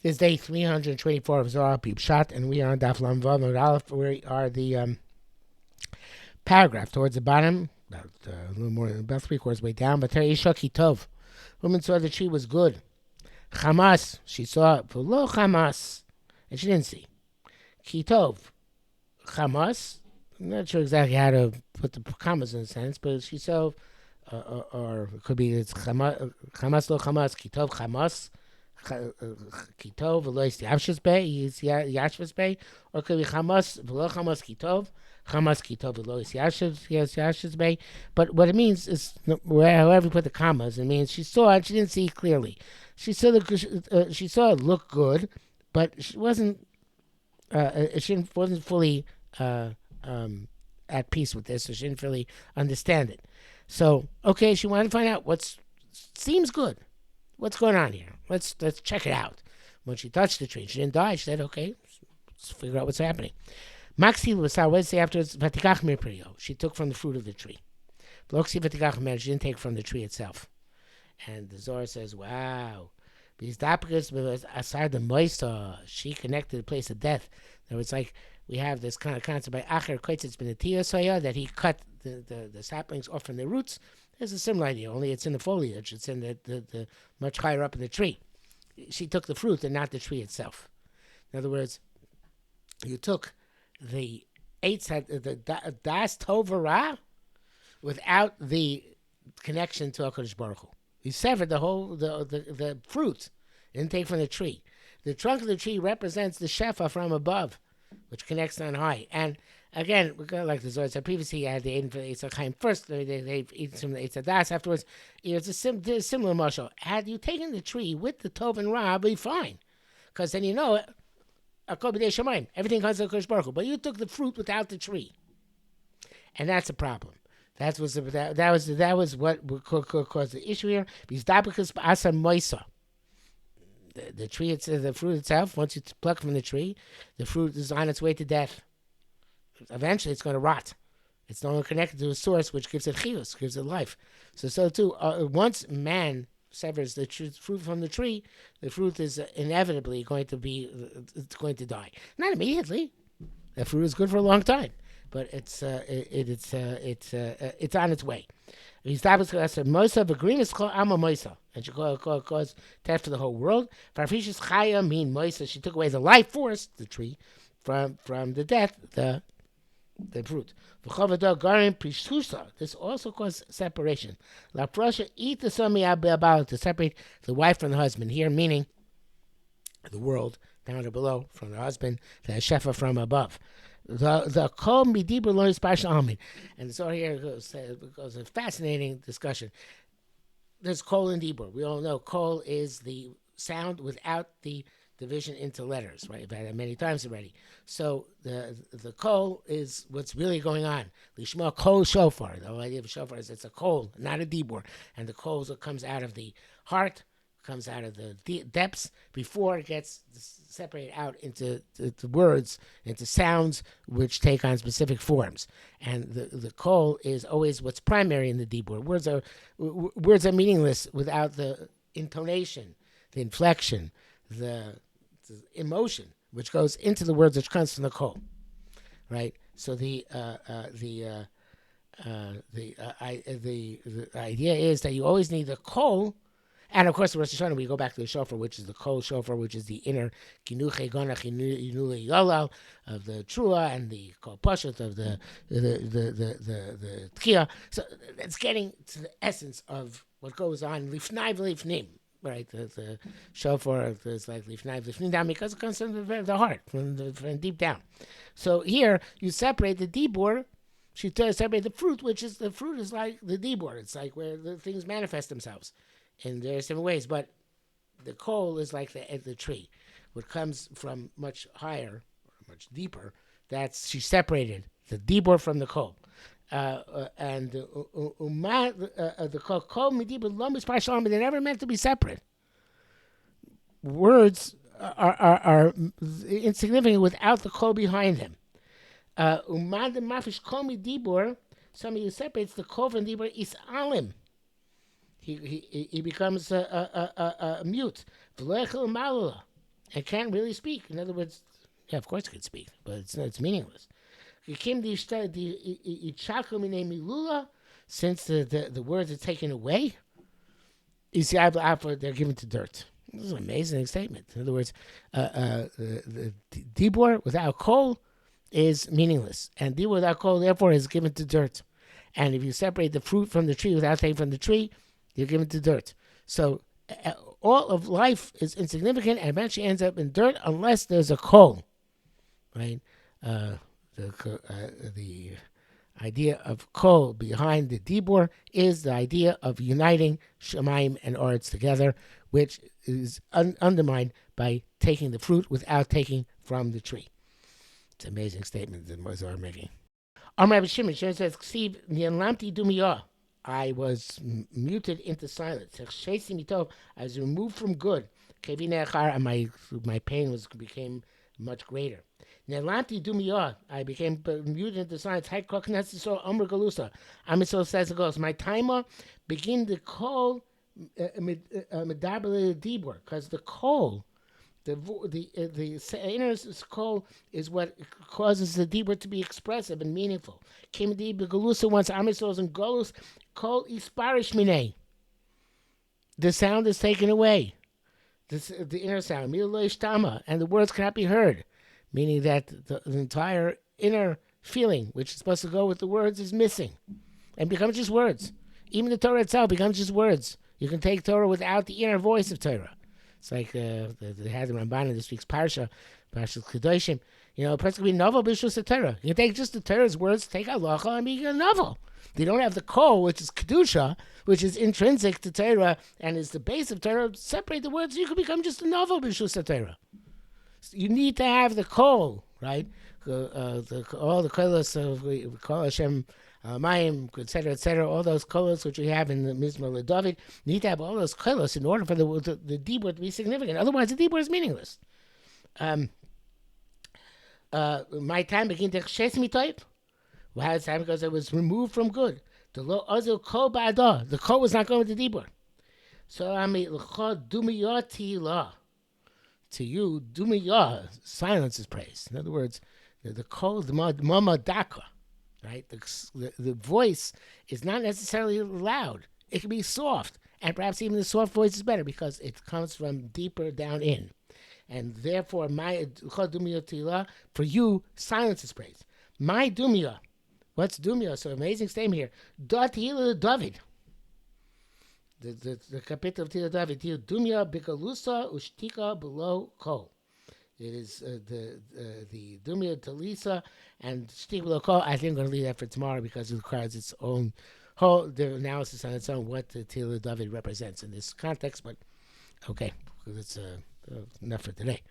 This is day 324 of Zohar Pshat, and we are on Daf Lam Vav and Aleph. We are the paragraph towards the bottom, a little more than about 3/4 way down. But Isha Kitov, woman saw the tree was good. Chamas, she saw it. Lo Chamas, and she didn't see. Kitov, Chamas. I'm not sure exactly how to put the commas in a sense, but she saw, or it could be it's Chamas lo Chamas, Kitov Chamas. Kitov v'lo Yashvis Bay, Yashvis Bay, or could be Chamas v'lo Chamas Kitov, Chamas Kitov v'lo Yashvis Bay. But what it means is, however you put the commas, it means she saw it, she didn't see clearly. She saw she saw it look good, but she wasn't wasn't fully at peace with this, so she didn't really understand it. So okay, she wanted to find out what seems good. What's going on here? Let's check it out. When she touched the tree, she didn't die. She said, okay, let's figure out what's happening. Maxi was Wednesday afterwards, Vatikach Mirperio. She took from the fruit of the tree. Bloxi Vatikach Mer, she didn't take from the tree itself. And the Zohar says, wow. Because Dapakas aside the Moisa, she connected the place of death. So it's like we have this kind of concept by Acher Koitzitz ben Soya that he cut the saplings off from their roots. There's a similar idea, only it's in the foliage. It's in the much higher up in the tree. She took the fruit and not the tree itself. In other words, you took the das tovara without the connection to HaKadosh Baruch Hu. You severed the whole the fruit, didn't take from the tree. The trunk of the tree represents the shefa from above, which connects on high. And again, we're going to like the Zohar said previously, you had the Eden for the Eitzah Chaim first, they eat some of the Eitzah Das afterwards. It's a similar marshal. Had you taken the tree with the Tov and Ra, it'd be fine. Because then you know it, everything comes to the Kodesh Baruch Hu. But you took the fruit without the tree. And that's a problem. That was what caused the issue here. Because Dabakas Asa Moisa. The tree, the fruit itself, once you pluck from the tree, the fruit is on its way to death. Eventually it's going to rot. It's no longer connected to a source which gives it chiyus, gives it life. So too, once man severs the fruit from the tree, the fruit is inevitably going to die. Not immediately. The fruit is good for a long time, but it's on its way. He's Moisa of agreement called Ama Moisa, and she caused death for the whole world. Farfishis Chaya mean Moisa. She took away the life force, the tree, from the death, the fruit. This also caused separation. La Prussia eat the sami about to separate the wife from the husband. Here, meaning the world down or below from the husband, the shefa from above. The kol mi Dibbur lo yispashal amin, and so here goes a fascinating discussion. There's kol and Dibbur. We all know kol is the sound without the division into letters, right? I've had that many times already. So the kol is what's really going on. Lishma kol shofar. The whole idea of a shofar is it's a kol, not a Dibbur, and the kol comes out of the heart, comes out of the depths before it gets separated out into the words, into sounds which take on specific forms. And the kol is always what's primary in the Dibbur. Words are meaningless without the intonation, the inflection, the emotion which goes into the words which comes from the kol, right? So the idea is that you always need the kol. And of course, the Rosh Hashanah, we go back to the shofar, which is the kol shofar, which is the inner kinuche gonach inule yolal of the trua, and the kol pashat of the tkiya. So it's getting to the essence of what goes on lifnai v'lifnim, right? The shofar is like lifnai v'lifnim down because it comes from the heart, from deep down. So here you separate the Dibbur. She separate the fruit, which is the fruit is like the Dibbur. It's like where the things manifest themselves in various different ways, but the kol is like the tree, what comes from much higher, much deeper. That's she separated the Dibbur from the kol, and the kol midibur lo mispashal. They're never meant to be separate. Words are insignificant without the kol behind them. Umad mafish kol midibur. Somebody who separates the kol from Dibbur is alim. He becomes a mute. and can't really speak. In other words, yeah, of course it can speak, but it's meaningless. Since the words are taken away, they're given to dirt. This is an amazing statement. In other words, the Dibbur without kol is meaningless, and Dibbur without kol therefore is given to dirt. And if you separate the fruit from the tree without taking from the tree, you're given to dirt. So all of life is insignificant and eventually ends up in dirt unless there's a kol, right? The idea of kol behind the Dibbur is the idea of uniting Shemaim and Oretz together, which is undermined by taking the fruit without taking from the tree. It's an amazing statement that Zohar making. Rabbi Shimon says, I was muted into silence. I was removed from good. And my pain became much greater. I became muted into silence. Amisol says it goes. My timer begin to call Dibur, because the call, the inner call is what causes the Dibbur to be expressive and meaningful. Came the Galusa once Amisos and Golus call Isparish Mine. The sound is taken away. The inner sound, and the words cannot be heard, meaning that the entire inner feeling, which is supposed to go with the words, is missing and becomes just words. Even the Torah itself becomes just words. You can take Torah without the inner voice of Torah. It's like they had the Ramban in this week's Parsha Kedoshim. A person can be novel b'shus Torah. You can take just the Torah's words, take halacha, and be a novel. They don't have the kol, which is kedusha, which is intrinsic to Torah and is the base of Torah. Separate the words, you can become just a novel b'shus Torah. So you need to have the kol, right? All the kolos of Kol Hashem, Mayim, etc., all those kolos which we have in the Mizmor LeDavid, need to have all those kolos in order for the Dibbur to be significant. Otherwise, the Dibbur is meaningless. My time began to chase me type. Well, it's time because I was removed from good. The lo azil kol ba'adah. The kol was not going with the Dibbur. So I mean, l'chad dumiyah la. To you, dumiyah, silence is praise. In other words, the kol, the mamadaka, right? The voice is not necessarily loud. It can be soft, and perhaps even the soft voice is better because it comes from deeper down in. And therefore, my dumiyah tila, for you, silence is praise. My dumiyah, what's dumiyah? So amazing statement here. Dot hila David. The capital of Tila David, dumiyah bikalusa ushtika below kol. It is the dumiyah talisa and shtika below kol. I think I'm going to leave that for tomorrow because it requires its own whole analysis on its own what the Tila David represents in this context. But okay, that's enough for today.